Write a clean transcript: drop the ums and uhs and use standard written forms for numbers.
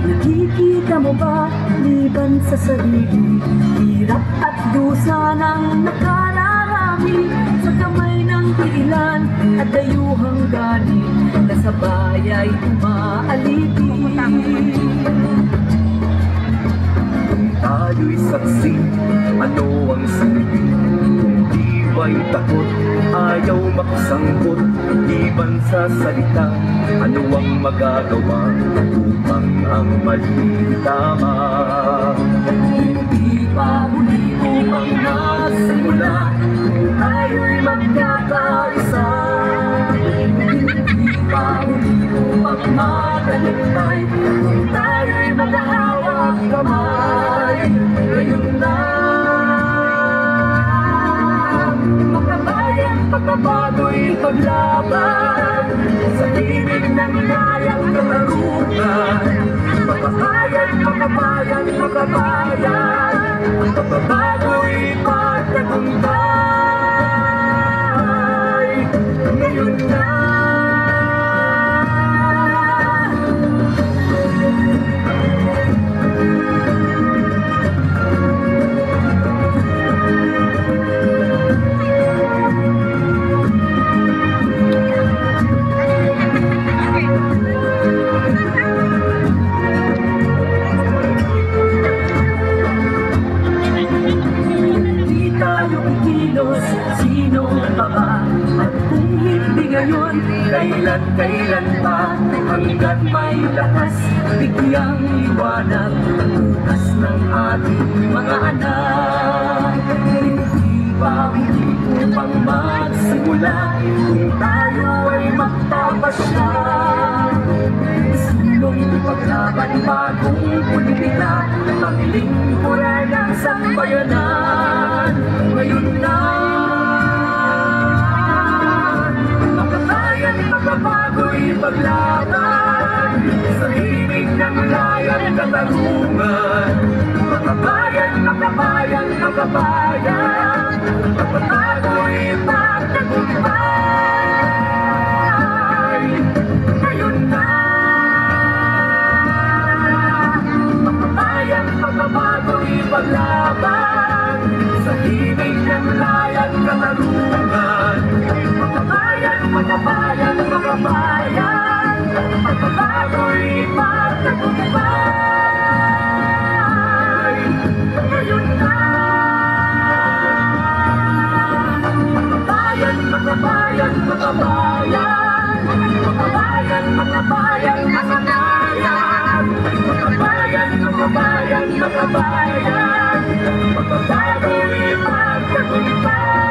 Nakikita mo ba, liban sa sarili, hirap at dusa ng nakararami, sa kamay ng ilan at dayuhang galit na sa bayay umaaliti. Kung tayo'y saksi, ano ang silbi? Kung di ba'y takot, ayaw makasangkot, liban sa salita, ano ang magagawa upang ang mali tama? Hindi pa huli upang nagsimula, kung tayo'y magkakaisa. Hindi pa huli upang matalintay, kung tayo'y maghahawak kamay. Ngayon na makabayan, pagbabago'y paglaban, sa tinig ng inayang katarungan. Makabayan, makabayan, makabayan, pagbabago'y pagtagumpay. Ngayon na sino pa ba? At kung hindi ngayon, kailan pa? Hanggat may lakas, bigyang liwanag, bukas ng ating mga anak. Hindi pa huli upang magsimula, kung tayo ay magpapasya. Sulong paglaban, bagong politika, paglingkuran ng sambayanan. Ngayon na makabayan, makabago'y paglaban, sa himig ng layang katarungan. Makabayan, makabayan, makabayan, pagbabago'y pagtagumpay. Ngayon na makabayan, makabago'y paglaban, sa himig ng layang katarungan. Makabayan, makabayan, makabayan, pagbabago'y pagtagumpay. Ngayon na makabayan, makabayan, makabayan, makabayan, makabayan, makabayan, makabayan, makabayan, makabayan, pagbabago'y pagtagumpay.